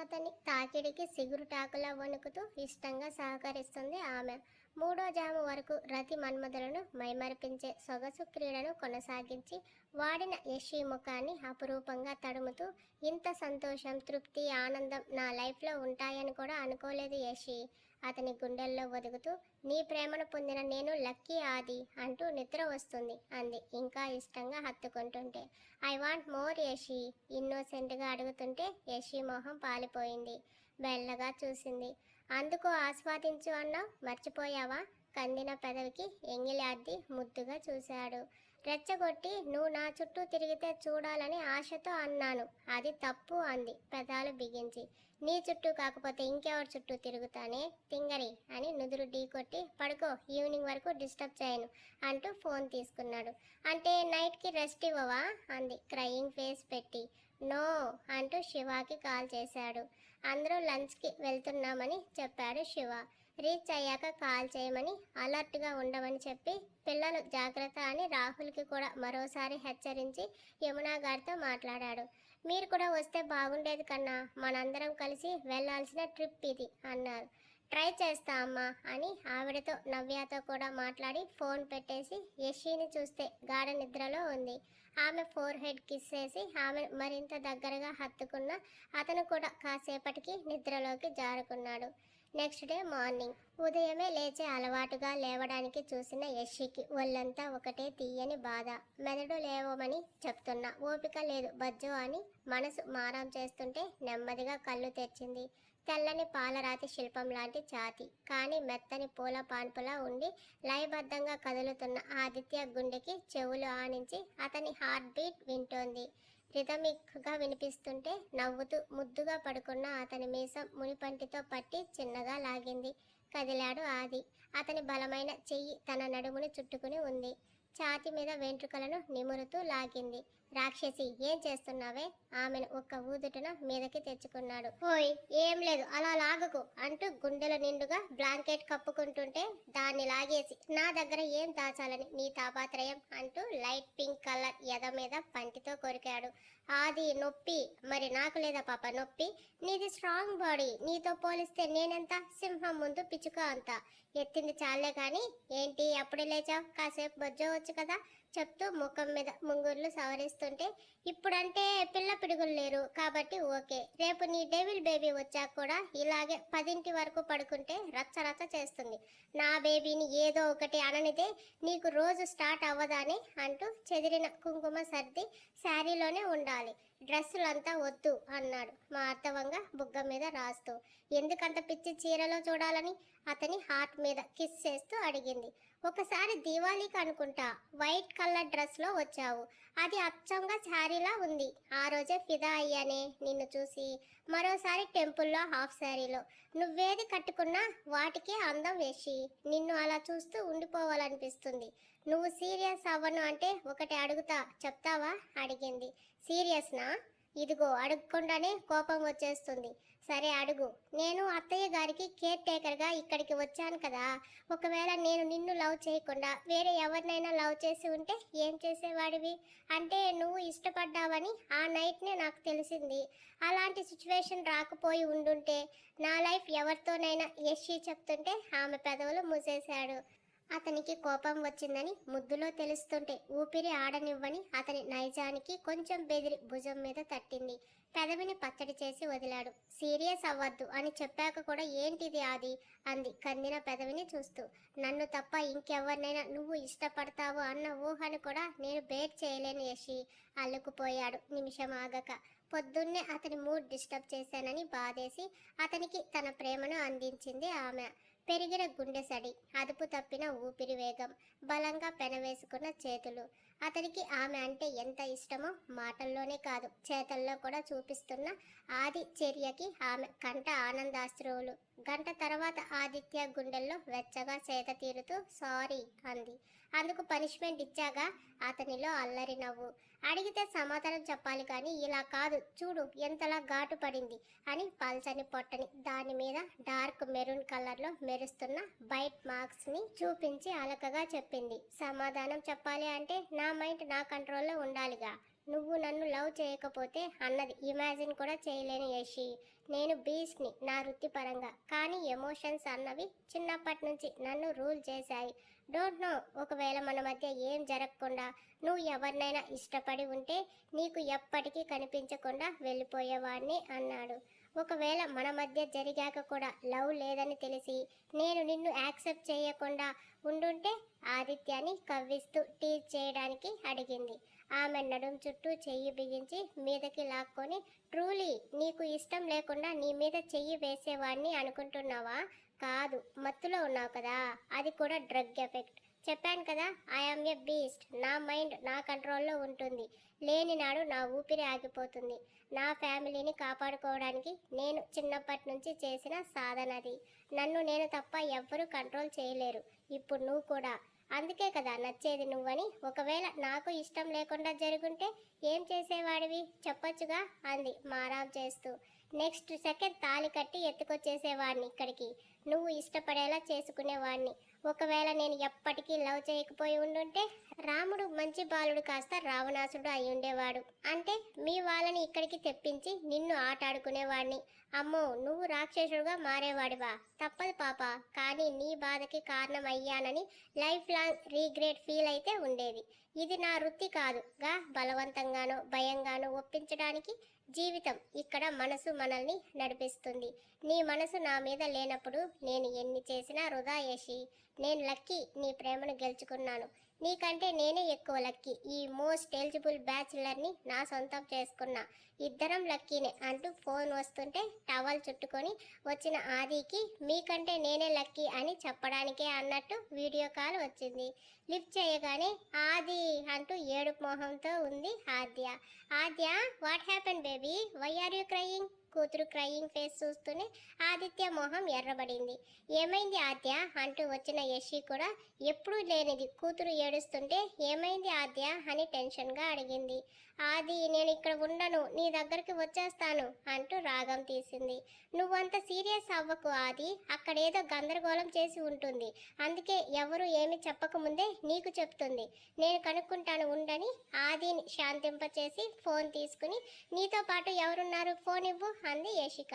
అతని తాకిడికి సిగురుటాకులా వణుకుతూ ఇష్టంగా సహకరిస్తుంది ఆమె. మూడో జాము వరకు రతి మన్మధులను మైమరిపించే సొగసు క్రీడను కొనసాగించి వాడిన యశి ముఖాన్ని అపురూపంగా తడుముతూ, ఇంత సంతోషం, తృప్తి, ఆనందం నా లైఫ్లో ఉంటాయని కూడా అనుకోలేదు యశి. అతని గుండెల్లో ఒదుగుతూ, నీ ప్రేమను పొందిన నేను లక్కీ ఆది అంటూ నిద్ర వస్తుంది అంది ఇంకా ఇష్టంగా హత్తుకుంటుంటే. ఐ వాంట్ మోర్ యశి ఇన్నోసెంట్గా అడుగుతుంటే యశి మొహం పాలిపోయింది. బెల్లగా చూసింది. అందుకు ఆస్వాదించు అన్నావు, మర్చిపోయావా? కందిన పెదవికి ఎంగిలి అద్ది ముద్దుగా చూశాడు. రెచ్చగొట్టి, నువ్వు నా చుట్టూ తిరిగితే చూడాలని ఆశతో అన్నాను, అది తప్పు అంది పెదాలు బిగించి. నీ చుట్టూ కాకపోతే ఇంకెవరి చుట్టూ తిరుగుతానే తింగరి అని నుదురు ఢీకొట్టి, పడుకో, ఈవినింగ్ వరకు డిస్టర్బ్ చేయను అంటూ ఫోన్ తీసుకున్నాడు. అంటే నైట్కి రెస్ట్ ఇవ్వవా అంది క్రయింగ్ ఫేస్ పెట్టి. నో అంటూ శివాకి కాల్ చేశాడు. అందరూ లంచ్కి వెళ్తున్నామని చెప్పాడు శివ. రీచ్ అయ్యాక కాల్ చేయమని, అలర్ట్గా ఉండమని చెప్పి, పిల్లలు జాగ్రత్త అని రాహుల్కి కూడా మరోసారి హెచ్చరించి యమునా గారితో మాట్లాడాడు. మీరు కూడా వస్తే బాగుండేది కన్నా, మనందరం కలిసి వెళ్లాల్సిన ట్రిప్ ఇది అన్నారు. ట్రై చేస్తా అమ్మా అని ఆవిడతో నవ్యతో కూడా మాట్లాడి ఫోన్ పెట్టేసి యశిని చూస్తే గాఢ నిద్రలో ఉంది. ఆమె ఫోర్ హెడ్ కిస్ చేసి ఆమెను మరింత దగ్గరగా హత్తుకున్న అతను కూడా కాసేపటికి నిద్రలోకి జారుకున్నాడు. నెక్స్ట్ డే మార్నింగ్ ఉదయమే లేచే అలవాటుగా లేవడానికి చూసిన యశికి ఒళ్ళంతా ఒకటే తీయని బాధ. మెదడు లేవమని చెప్తున్నా ఓపిక లేదు బజ్జో అని మనసు మారం చేస్తుంటే నెమ్మదిగా కళ్ళు తెరిచింది. తెల్లని పాలరాతి శిల్పం లాంటి ఛాతి, కానీ మెత్తని పూల పాన్పులా ఉండి లయబద్ధంగా కదులుతున్న ఆదిత్య గుండెకి చెవులు ఆనించి అతని హార్ట్ బీట్ వింటోంది. రిథమిక్గా వినిపిస్తుంటే నవ్వుతూ ముద్దుగా పడుకున్న అతని మీసం మునిపంటితో పట్టి చిన్నగా లాగింది. కదిలాడు ఆది. అతని బలమైన చెయ్యి తన నడుముని చుట్టుకుని ఉంది. ఛాతి మీద వెంట్రుకలను నిమురుతూ లాగింది. రాక్షసి, ఏం చేస్తున్నావే? ఆమెను ఒక్క ఊదుటన మీదకి తెచ్చుకున్నాడు. ఓయ్, ఏం లేదు, అలా లాగకు అంటూ గుండెల నిండుగా బ్లాంకెట్ కప్పుకుంటుంటే దాన్ని లాగేసి, నా దగ్గర ఏం దాచాలని నీ తాపాత్రయం అంటూ లైట్ పింక్ కలర్ ఎద మీద పంటితో కొరికాడు. ఆది, నొప్పి. మరి నాకు లేదా పాప నొప్పి? నీది స్ట్రాంగ్ బాడీ, నీతో పోలిస్తే నేనెంత? సింహం ముందు పిచ్చుక అంత. ఎత్తింది చాలే కానీ ఏంటి అప్పుడే లేచావు? కాసేపు బొజ్జవచ్చు కదా చెప్తూ ముఖం మీద ముంగుర్లు సవరిస్తుంటే, ఇప్పుడంటే పిల్ల పిడుగులు లేరు కాబట్టి ఓకే, రేపు నీ డెవిల్ బేబీ వచ్చాక కూడా ఇలాగే 10 వరకు పడుకుంటే రచ్చ రచ్చ చేస్తుంది. నా బేబీని ఏదో ఒకటి అననిదే నీకు రోజు స్టార్ట్ అవ్వదాని అంటూ చెదిరిన కుంకుమ సర్ది శారీలోనే ఉండాలి, డ్రెస్సులంతా వద్దు అన్నాడు మార్తవంగా బుగ్గ మీద రాస్తూ. ఎందుకంత పిచ్చి చీరలో చూడాలని అతని హార్ట్ మీద కిస్ చేస్తూ అడిగింది. ఒకసారి దీవాళీకి అనుకుంటా వైట్ కలర్ డ్రెస్లో వచ్చావు, అది అచ్చంగా శారీలా ఉంది, ఆ రోజే ఫిదా అయ్యానే నిన్ను చూసి. మరోసారి టెంపుల్లో హాఫ్ శారీలో, నువ్వేది కట్టుకున్నా వాటికే అందం వేసి నిన్ను అలా చూస్తూ ఉండిపోవాలనిపిస్తుంది. నువ్వు సీరియస్ అవ్వను అంటే ఒకటి అడుగుతా, చెప్తావా అడిగింది. సీరియస్నా? ఇదిగో అడగకుండానే కోపం వచ్చేస్తుంది. సరే అడుగు. నేను అత్తయ్య గారికి కేర్ టేకర్గా ఇక్కడికి వచ్చాను కదా, ఒకవేళ నేను నిన్ను లవ్ చేయకుండా వేరే ఎవరినైనా లవ్ చేసి ఉంటే ఏం చేసేవాడివి? అంటే నువ్వు ఇష్టపడ్డావని ఆ నైట్నే నాకు తెలిసింది. అలాంటి సిచ్యువేషన్ రాకపోయి ఉండుంటే నా లైఫ్ ఎవరితోనైనా యశి చెప్తుంటే ఆమె పెదవులు మూసేశాడు. అతనికి కోపం వచ్చిందని ముద్దులో తెలుస్తుంటే ఊపిరి ఆడనివ్వని అతని నైజానికి కొంచెం బెదిరి భుజం మీద తట్టింది. పెదవిని పచ్చడి చేసి వదిలాడు. సీరియస్ అవ్వద్దు అని చెప్పాక కూడా ఏంటిది ఆది అంది కందిన పెదవిని చూస్తూ. నన్ను తప్ప ఇంకెవరినైనా నువ్వు ఇష్టపడతావు అన్న ఊహను కూడా నేను బేర్ చేయలేను యశి అల్లుకుపోయాడు నిమిషం ఆగక. పొద్దున్నే అతని మూడ్ డిస్టర్బ్ చేశానని బాధేసి అతనికి తన ప్రేమను అందించింది ఆమె. పెరిగిన గుండె సడి, అదుపు తప్పిన ఊపిరి వేగం, బలంగా పెనవేసుకున్న చేతులు. అతనికి ఆమె అంటే ఎంత ఇష్టమో మాటల్లోనే కాదు చేతల్లో కూడా చూపిస్తున్న ఆది చర్యకి ఆమె కంట ఆనందాశ్రువులు. గంట తర్వాత ఆదిత్య గుండెల్లో వెచ్చగా సేద తీరుతూ సారీ అంది. అందుకు పనిష్మెంట్ ఇచ్చాగా? అతనిలో అల్లరి నవ్వు. అడిగితే సమాధానం చెప్పాలి కానీ ఇలా కాదు, చూడు ఎంతలా ఘాటు పడింది అని పల్చని పొట్టని దాని మీద డార్క్ మెరూన్ కలర్లో మెరుస్తున్న బైట్ మార్క్స్ని చూపించి అలకగా చెప్పింది. సమాధానం చెప్పాలి అంటే నా మైండ్ నా కంట్రోల్లో ఉండాలిగా. నువ్వు నన్ను లవ్ చేయకపోతే అన్నది ఇమాజిన్ కూడా చేయలేను యషి. నేను బీస్ట్ని నా వృత్తిపరంగా, కానీ ఎమోషన్స్ అన్నవి చిన్నప్పటి నుంచి నన్ను రూల్ చేశాయి. డోంట్ నో, ఒకవేళ మన మధ్య ఏం జరగకుండా నువ్వు ఎవరినైనా ఇష్టపడి ఉంటే నీకు ఎప్పటికీ కనిపించకుండా వెళ్ళిపోయేవాడిని అన్నాడు. ఒకవేళ మన మధ్య జరిగాక కూడా లవ్ లేదని తెలిసి నేను నిన్ను యాక్సెప్ట్ చేయకుండా ఉండుంటే, ఆదిత్యాన్ని కవ్విస్తూ టీజ్ చేయడానికి అడిగింది. ఆమె నడుం చుట్టూ చెయ్యి బిగించి మీదకి లాక్కొని, ట్రూలీ నీకు ఇష్టం లేకుండా నీ మీద చెయ్యి వేసేవాడిని అనుకుంటున్నావా? కాదు, మత్తులో ఉన్నావు కదా, అది కూడా డ్రగ్ ఎఫెక్ట్. చెప్పాను కదా, ఐఆమ్ ఏ బీస్ట్. నా మైండ్ నా కంట్రోల్లో ఉంటుంది. లేని నాడు నా ఊపిరి ఆగిపోతుంది. నా ఫ్యామిలీని కాపాడుకోవడానికి నేను చిన్నప్పటి నుంచి చేసిన సాధనది. నన్ను నేను తప్ప ఎవ్వరూ కంట్రోల్ చేయలేరు. ఇప్పుడు నువ్వు కూడా. అందుకే కదా నచ్చేది నువ్వని. ఒకవేళ నాకు ఇష్టం లేకుండా జరుగుంటే ఏం చేసేవాడివి చెప్పొచ్చుగా అంది మారాం చేస్తూ. నెక్స్ట్ సెకండ్ తాళి కట్టి ఎత్తుకొచ్చేసేవాడిని ఇక్కడికి, నువ్వు ఇష్టపడేలా చేసుకునేవాడిని. ఒకవేళ నేను ఎప్పటికీ లవ్ చేయకపోయి ఉండుంటే రాముడు మంచి బాలుడు కాస్త రావణాసుడు అయి ఉండేవాడు. అంటే మీ వాళ్ళని ఇక్కడికి తెప్పించి నిన్ను ఆటాడుకునేవాడిని. అమ్మో, నువ్వు రాక్షసుడుగా మారేవాడివా? తప్పదు పాప, కానీ నీ బాధకి కారణం అయ్యానని లైఫ్ లాంగ్ రీగ్రెట్ ఫీల్ అయితే ఉండేది. ఇది నా వృత్తి కాదుగా బలవంతంగానో భయంగానో ఒప్పించడానికి. జీవితం ఇక్కడ మనసు మనల్ని నడిపిస్తుంది. నీ మనసు నా మీద లేనప్పుడు నేను ఎన్ని చేసినా వృధా యషి. నేను లక్కీ నీ ప్రేమను గెలుచుకున్నాను. నీకంటే నేనే ఎక్కువ లక్కీ. ఈ మోస్ట్ ఎలిజిబుల్ బ్యాచులర్ని నా సొంతం చేసుకున్నా. ఇద్దరం లక్కీనే అంటూ ఫోన్ వస్తుంటే టవల్ చుట్టుకొని వచ్చిన ఆదికి మీకంటే నేనే లక్కీ అని చెప్పడానికే అన్నట్టు వీడియో కాల్ వచ్చింది. లిఫ్ట్ చేయగానే ఆది అంటూ ఏడుపు మొహంతో ఉంది Aadya. Aadya, what happen baby, why are you crying? కూతురు క్రయింగ్ ఫేస్ చూస్తూనే ఆదిత్య మొహం ఎర్రబడింది. ఏమైంది ఆద్య అంటూ వచ్చిన యషి కూడా ఎప్పుడూ లేనిది కూతురు ఏడుస్తుంటే ఏమైంది ఆద్య అని టెన్షన్గా అడిగింది. ఆది, నేను ఇక్కడ ఉండను, నీ దగ్గరికి వచ్చేస్తాను అంటూ రాగం తీసింది. నువ్వంత సీరియస్ అవ్వకు ఆది, అక్కడేదో గందరగోళం చేసి ఉంటుంది. అందుకే ఎవరు ఏమి చెప్పకముందే నీకు చెప్తుంది. నేను కనుక్కుంటాను ఉండని ఆదిని శాంతింపచేసి ఫోన్ తీసుకుని, నీతో పాటు ఎవరున్నారు, ఫోన్ ఇవ్వు అంది యషిక.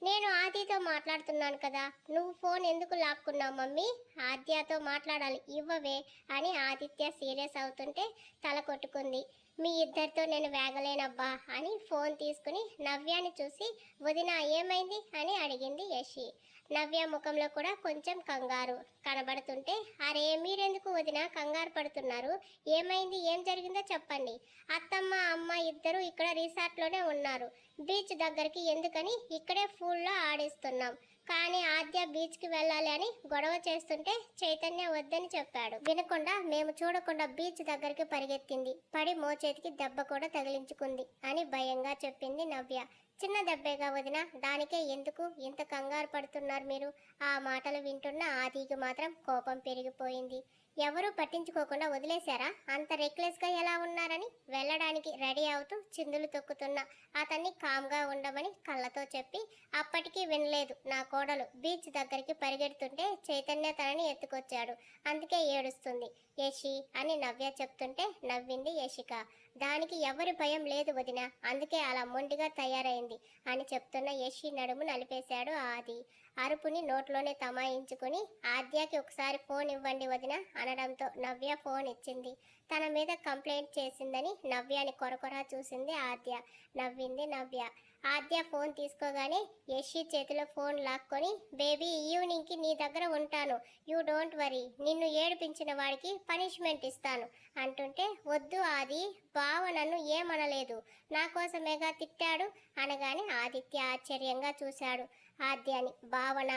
నేను ఆదితో మాట్లాడుతున్నాను కదా, నువ్వు ఫోన్ ఎందుకు లాక్కున్నావు మమ్మీ? ఆద్యతో మాట్లాడాలి, ఇవ్వవే అని ఆదిత్య సీరియస్ అవుతుంటే తల కొట్టుకుంది. మీ ఇద్దరితో నేను వేగలేనబ్బా అని ఫోన్ తీసుకుని నవ్యాని చూసి, వదిన ఏమైంది అని అడిగింది యషి. నవ్య ముఖంలో కూడా కొంచెం కంగారు కనబడుతుంటే, అరే మీరెందుకు వదిన కంగారు పడుతున్నారు? ఏమైంది, ఏం జరిగిందో చెప్పండి. అత్తమ్మ అమ్మ ఇద్దరు ఇక్కడ రిసార్ట్లోనే ఉన్నారు. బీచ్ దగ్గరికి ఎందుకని ఇక్కడే పూల్లో ఆడిస్తున్నాం. కానీ ఆద్య బీచ్కి వెళ్ళాలి అని గొడవ చేస్తుంటే చైతన్య వద్దని చెప్పాడు. వినకుండా మేము చూడకుండా బీచ్ దగ్గరికి పరిగెత్తింది. పడి మోచేతికి దెబ్బ కూడా తగిలించుకుంది అని భయంగా చెప్పింది నవ్య. చిన్న దెబ్బేగా వదిన, దానికే ఎందుకు ఇంత కంగారు పడుతున్నారు మీరు? ఆ మాటలు వింటున్న ఆదికి మాత్రం కోపం పెరిగిపోయింది. ఎవరూ పట్టించుకోకుండా వదిలేశారా? అంత రెక్లెస్గా ఎలా ఉన్నారని వెళ్ళడానికి రెడీ అవుతూ చిందులు తొక్కుతున్న అతన్ని కామ్గా ఉండమని కళ్ళతో చెప్పి అప్పటికీ వినలేదు నా కోడలు. బీచ్ దగ్గరికి పరిగెడుతుంటే చైతన్య తనని ఎత్తుకొచ్చాడు, అందుకే ఏడుస్తుంది యషి అని నవ్య చెప్తుంటే నవ్వింది యషిక. దానికి ఎవరి భయం లేదు వదిన, అందుకే అలా మొండిగా తయారైంది అని చెప్తున్న యషి నడుము నలిపేశాడు ఆది. అరుపుని నోట్లోనే తమాయించుకుని ఆద్యకి ఒకసారి ఫోన్ ఇవ్వండి వదిన అనడంతో నవ్య ఫోన్ ఇచ్చింది. తన మీద కంప్లైంట్ చేసిందని నవ్యాని కొరకొరా చూసింది ఆద్య. నవ్వింది నవ్య. ఆద్య ఫోన్ తీసుకోగానే యషి చేతిలో ఫోన్ లాక్కొని, బేబీ ఈవినింగ్కి నీ దగ్గర ఉంటాను, యూ డోంట్ వరీ, నిన్ను ఏడిపించిన వాడికి పనిష్మెంట్ ఇస్తాను అంటుంటే, వద్దు ఆది, బావ నన్ను ఏమనలేదు, నా కోసమేగా తిట్టాడు అనగానే ఆదిత్య ఆశ్చర్యంగా చూశాడు ఆద్యాని. భావన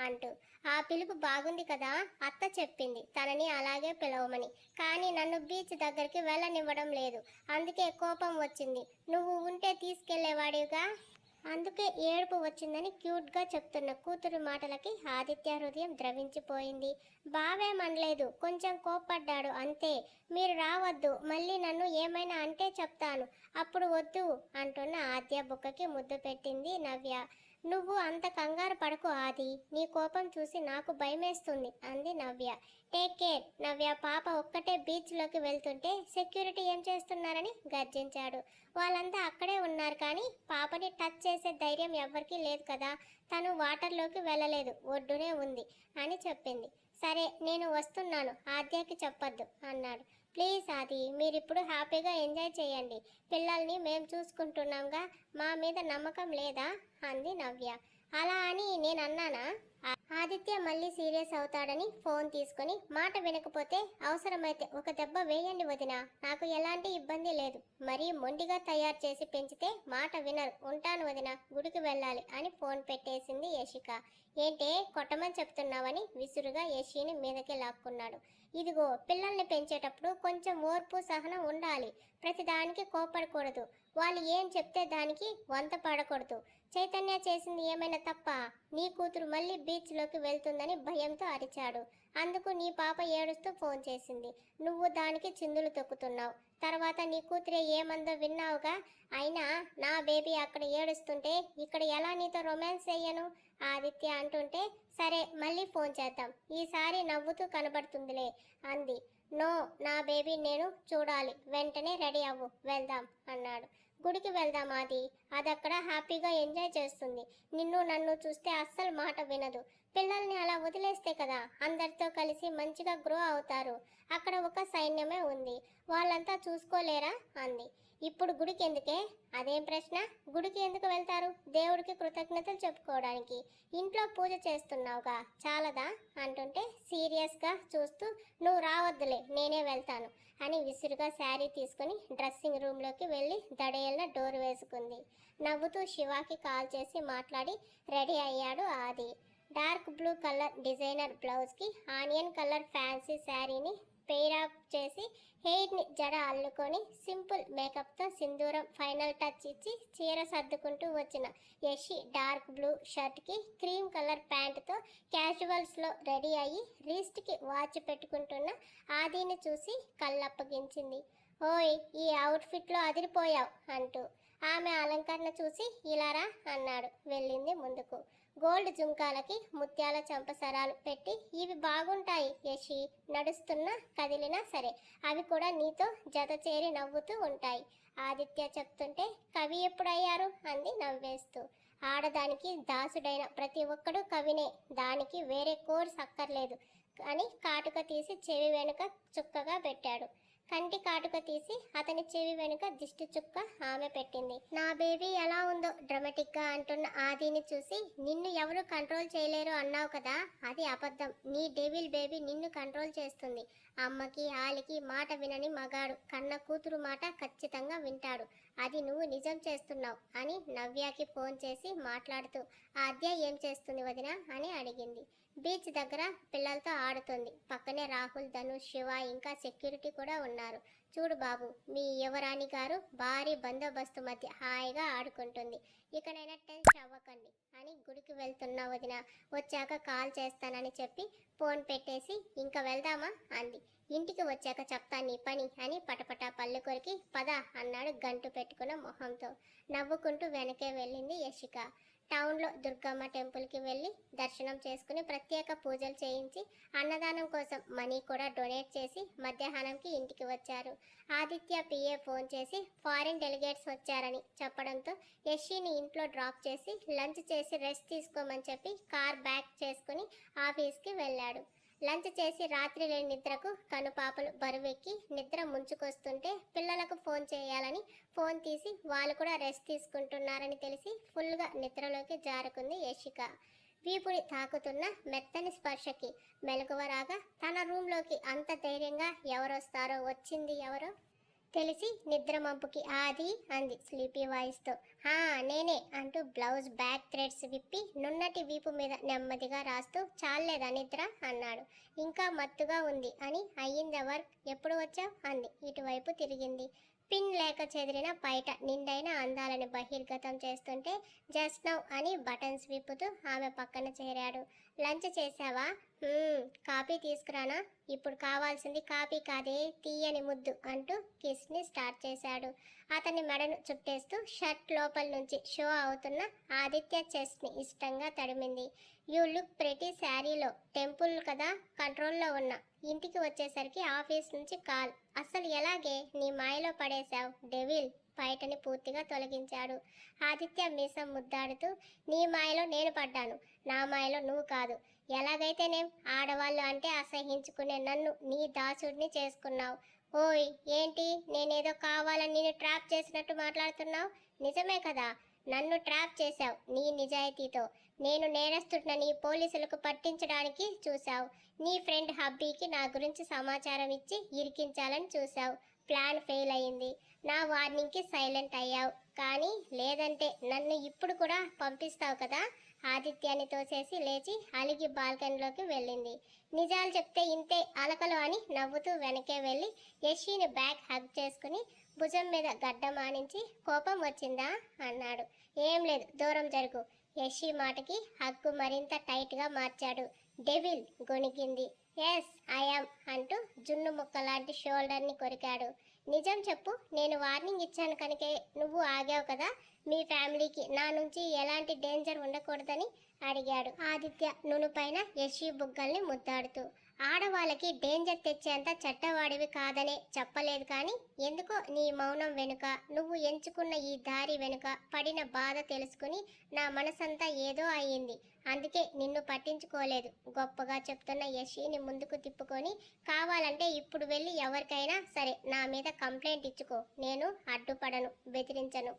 అంటూ. ఆ పిలుపు బాగుంది కదా, అత్త చెప్పింది తనని అలాగే పిలవమని. కానీ నన్ను బీచ్ దగ్గరికి వెళ్ళనివ్వడం లేదు, అందుకే కోపం వచ్చింది. నువ్వు ఉంటే తీసుకెళ్లేవాడిగా, అందుకే ఏడుపు వచ్చిందని క్యూట్గా చెప్తున్న కూతురు మాటలకి ఆదిత్య హృదయం ద్రవించిపోయింది. బావేమనలేదు, కొంచెం కోప్పడ్డాడు అంతే. మీరు రావద్దు, మళ్ళీ నన్ను ఏమైనా అంటే చెప్తాను, అప్పుడు వద్దు అంటున్న ఆద్య బుక్కకి ముద్దు పెట్టింది నవ్య. నువ్వు అంత కంగారు పడకు ఆది, నీ కోపం చూసి నాకు భయమేస్తుంది అంది నవ్య. టేక్ కేర్ నవ్య. పాప ఒక్కటే బీచ్లోకి వెళ్తుంటే సెక్యూరిటీ ఏం చేస్తున్నారని గర్జించాడు. వాళ్ళంతా అక్కడే ఉన్నారు కానీ పాపని టచ్ చేసే ధైర్యం ఎవ్వరికీ లేదు కదా. తను వాటర్లోకి వెళ్ళలేదు, ఒడ్డునే ఉంది అని చెప్పింది. సరే నేను వస్తున్నాను, ఆద్యకి చెప్పొద్దు అన్నాడు. ప్లీజ్ ఆది, మీరిప్పుడు హ్యాపీగా ఎంజాయ్ చేయండి. పిల్లల్ని మేం చూసుకుంటున్నాంగా, మా మీద నమ్మకం లేదా అంది నవ్య. అలా అని నేను అన్నానా? ఆదిత్య మళ్ళీ సీరియస్ అవుతాడని ఫోన్ తీసుకొని, మాట వినకపోతే అవసరమైతే ఒక దెబ్బ వేయండి వదినా, నాకు ఎలాంటి ఇబ్బంది లేదు. మరీ మొండిగా తయారు చేసి పెంచితే మాట వినరు. ఉంటాను వదినా, గుడికి వెళ్ళాలి అని ఫోన్ పెట్టేసింది యశిక. ఏంటే కొట్టమని చెప్తున్నావని విసురుగా యశిని మీదకి లాక్కున్నాడు. ఇదిగో, పిల్లల్ని పెంచేటప్పుడు కొంచెం ఓర్పు సహనం ఉండాలి. ప్రతిదానికి కోపడకూడదు. వాళ్ళు ఏం చెప్తే దానికి వంత పడకూడదు. చైతన్య చేసింది ఏమైనా తప్ప? నీ కూతురు మళ్ళీ బీచ్లోకి వెళ్తుందని భయంతో అరిచాడు. అందుకు నీ పాప ఏడుస్తూ ఫోన్ చేసింది. నువ్వు దానికి చిందులు తొక్కుతున్నావు. తర్వాత నీ కూతురే ఏమందో విన్నావుగా. అయినా నా బేబీ అక్కడ ఏడుస్తుంటే ఇక్కడ ఎలా నీతో రొమాన్స్ చెయ్యను? ఆదిత్య అంటుంటే, సరే మళ్ళీ ఫోన్ చేద్దాం, ఈసారి నవ్వుతూ కనబడుతుందిలే అంది. నో, నా బేబీ నేను చూడాలి, వెంటనే రెడీ అవ్వు, వెళ్దాం అన్నాడు. గుడికి వెళ్దాం ఆది, అదక్కడ హ్యాపీగా ఎంజాయ్ చేస్తుంది. నిన్ను నన్ను చూస్తే అస్సలు మాట వినదు. పిల్లల్ని అలా వదిలేస్తే కదా అందరితో కలిసి మంచిగా గ్రో అవుతారు. అక్కడ ఒక సైన్యమే ఉంది, వాళ్ళంతా చూసుకోలేరా అంది. ఇప్పుడు గుడికి ఎందుకే? అదేం ప్రశ్న? గుడికి ఎందుకు వెళ్తారు? దేవుడికి కృతజ్ఞతలు చెప్పుకోవడానికి. ఇంట్లో పూజ చేస్తున్నావుగా, చాలదా అంటుంటే సీరియస్గా చూస్తూ, నువ్వు రావద్దులే, నేనే వెళ్తాను అని విసురుగా శారీ తీసుకుని డ్రెస్సింగ్ రూమ్లోకి వెళ్ళి దడేళ్ళ డోర్ వేసుకుంది. నవ్వుతూ శివాకి కాల్ చేసి మాట్లాడి రెడీ అయ్యాడు ఆది. డార్క్ బ్లూ కలర్ డిజైనర్ బ్లౌజ్కి ఆనియన్ కలర్ ఫ్యాన్సీ శారీని పెయిర్ అప్ చేసి హెయిర్ని జడ అల్లుకొని సింపుల్ మేకప్తో సింధూరం ఫైనల్ టచ్ ఇచ్చి చీర సర్దుకుంటూ వచ్చిన యషి డార్క్ బ్లూ షర్ట్కి క్రీమ్ కలర్ ప్యాంటుతో క్యాజువల్స్లో రెడీ అయ్యి రిస్ట్కి వాచ్ పెట్టుకుంటున్న ఆదిని చూసి కళ్ళప్పగించింది. ఓయ్, ఈ అవుట్ఫిట్లో అదిరిపోయావు అంటూ. ఆమె అలంకరణ చూసి ఇలారా అన్నాడు. వెళ్ళింది ముందుకు. గోల్డ్ జుంకాలకి ముత్యాల చంపసరాలు పెట్టి, ఇవి బాగుంటాయి యషి, నడుస్తున్నా కదిలినా సరే అవి కూడా నీతో జత చేరి నవ్వుతూ ఉంటాయి ఆదిత్య చెప్తుంటే. కవి ఎప్పుడయ్యారు అంది నవ్వేస్తూ. ఆడదానికి దాసుడైన ప్రతి ఒక్కడు కవినే, దానికి వేరే కోర్స్ అక్కర్లేదు అని కాటుక తీసి చెవి వెనుక చుక్కగా పెట్టాడు. కంటి కాటుక తీసి అతని చెవి వెనుక దిష్టి చుక్క ఆమె పెట్టింది. నా బేబీ ఎలా ఉందో డ్రమాటిక్గా అంటున్న ఆదిని చూసి, నిన్ను ఎవరు కంట్రోల్ చేయలేరు అన్నావు కదా, అది అబద్ధం. నీ డెవిల్ బేబీ నిన్ను కంట్రోల్ చేస్తుంది. అమ్మకి ఆలికి మాట వినని మగాడు కన్న కూతురు మాట ఖచ్చితంగా వింటాడు. అది నువ్వు నిజం చేస్తున్నావు అని నవ్యాకి ఫోన్ చేసి మాట్లాడుతూ, ఆద్య ఏం చేస్తుంది వదిన అని అడిగింది. బీచ్ దగ్గర పిల్లలతో ఆడుతుంది. పక్కనే రాహుల్, ధనుష్, శివ ఇంకా సెక్యూరిటీ కూడా ఉన్నారు. చూడు బాబు, మీ యువరాణి గారు భారీ బందోబస్తు మధ్య హాయిగా ఆడుకుంటుంది. ఇకనైనా టెన్షన్ అవ్వకండి అని గుడికి వెళ్తున్న వదిన వచ్చాక కాల్ చేస్తానని చెప్పి ఫోన్ పెట్టేసి, ఇంకా వెళ్దామా అంది. ఇంటికి వచ్చాక చెప్తా నీ పని అని పటపటా పళ్ళు కొరికి పద అన్నాడు గంటు పెట్టుకున్న మొహంతో. నవ్వుకుంటూ వెనకే వెళ్ళింది యశిక. టౌన్లో దుర్గమ్మ టెంపుల్కి వెళ్ళి దర్శనం చేసుకుని ప్రత్యేక పూజలు చేయించి అన్నదానం కోసం మనీ కూడా డొనేట్ చేసి మధ్యాహ్నంకి ఇంటికి వచ్చారు. ఆదిత్య పిఏ ఫోన్ చేసి ఫారిన్ డెలిగేట్స్ వచ్చారని చెప్పడంతో యషిని ఇంట్లో డ్రాప్ చేసి లంచ్ చేసి రెస్ట్ తీసుకోమని చెప్పి కార్ బ్యాక్ చేసుకుని ఆఫీస్కి వెళ్ళాడు. లంచ్ చేసి రాత్రి లేని నిద్రకు కనుపాపలు బరువెక్కి నిద్ర ముంచుకొస్తుంటే పిల్లలకు ఫోన్ చేయాలని ఫోన్ తీసి వాళ్ళు కూడా రెస్ట్ తీసుకుంటున్నారని తెలిసి ఫుల్గా నిద్రలోకి జారుకుంది యశిక. వీపుని తాకుతున్న మెత్తని స్పర్శకి మెలకువ రాగా తన రూమ్లోకి అంత ధైర్యంగా ఎవరొస్తారో, వచ్చింది ఎవరో తెలిసి నిద్రమంపుకి ఆది అంది స్లీపీ వాయిస్తో. నేనే అంటూ బ్లౌజ్ బ్యాక్ థ్రెడ్స్ విప్పి నున్నటి వీపు మీద నెమ్మదిగా రాస్తూ, చాలేదా నిద్ర అన్నాడు. ఇంకా మత్తుగా ఉంది అని. అయ్యిందా వర్క్, ఎప్పుడు వచ్చావు అంది ఇటువైపు తిరిగింది. పిన్ లేక చెదిరిన పైట నిండైన అందాలని బహిర్గతం చేస్తుంటే జస్ట్ నౌ అని బటన్స్ విప్పుతూ ఆమె పక్కన చేరాడు. లంచ్ చేశావా? కాఫీ తీసుకురానా? ఇప్పుడు కావాల్సింది కాఫీ కాదే, తీయని ముద్దు అంటూ కిస్ని స్టార్ట్ చేశాడు. అతని మెడను చుట్టేస్తూ షర్ట్ లోపల నుంచి షో అవుతున్న ఆదిత్య చెస్ట్ని ఇష్టంగా తడిమింది. యూ లుక్ ప్రెటీ శారీలో. టెంపుల్ కదా కంట్రోల్లో ఉన్నా. ఇంటికి వచ్చేసరికి ఆఫీస్ నుంచి కాల్. అసలు ఎలాగే నీ మాయలో పడేశావు డెవిల్. పైటని పూర్తిగా తొలగించాడు. ఆదిత్య మీసం ముద్దాడుతూ, నీ మాయలో నేను పడ్డాను, నా మాయలో నువ్వు కాదు. ఎలాగైతేనేం ఆడవాళ్ళు అంటే అసహించుకునే నన్ను నీ దాసుడిని చేసుకున్నావు. ఓయ్ ఏంటి, నేనేదో కావాలని నేను ట్రాప్ చేసినట్టు మాట్లాడుతున్నావు? నిజమే కదా, నన్ను ట్రాప్ చేశావు నీ నిజాయితీతో. నేను నేరస్తుడినని పోలీసులకు పట్టించడానికి చూశావు. నీ ఫ్రెండ్ హబ్బీకి నా గురించి సమాచారం ఇచ్చి ఇరికించాలని చూశావు. ప్లాన్ ఫెయిల్ అయింది. నా వార్నింగ్కి సైలెంట్ అయ్యావు. కానీ లేదంటే నన్ను ఇప్పుడు కూడా పంపిస్తావు కదా. ఆదిత్యాన్ని తోసేసి లేచి అలిగి బాల్కనీలోకి వెళ్ళింది. నిజాలు చెప్తే ఇంతే అలకలు అని నవ్వుతూ వెనకే వెళ్ళి యషిని బ్యాగ్ హగ్ చేసుకుని భుజం మీద గడ్డ మానించి, కోపం వచ్చిందా అన్నాడు. ఏం లేదు, దూరం జరుగు. యషి మాటకి హగ్గు మరింత టైట్గా మార్చాడు. డెవిల్ గొణిగింది. ఎస్ ఐయామ్ అంటూ జున్ను ముక్కలాంటి షోల్డర్ని కొరికాడు. నిజం చెప్పు, నేను వార్నింగ్ ఇచ్చాను కనుకే నువ్వు ఆగావు కదా. మీ ఫ్యామిలీకి నా నుంచి ఎలాంటి డేంజర్ ఉండకూడదని అడిగాడు ఆదిత్య నునుపైన యషి బుగ్గల్ని ముద్దాడుతూ. ఆడవాళ్ళకి డేంజర్ తెచ్చేంత చట్టవాడివి కాదనే చెప్పలేదు, కానీ ఎందుకో నీ మౌనం వెనుక, నువ్వు ఎంచుకున్న ఈ దారి వెనుక పడిన బాధ తెలుసుకుని నా మనసంతా ఏదో అయ్యింది. అందుకే నిన్ను పట్టించుకోలేదు. గొప్పగా చెప్తున్న యషిని ముందుకు తిప్పుకొని, కావాలంటే ఇప్పుడు వెళ్ళి ఎవరికైనా సరే నా మీద కంప్లైంట్ ఇచ్చుకో, నేను అడ్డుపడను, బెదిరించను.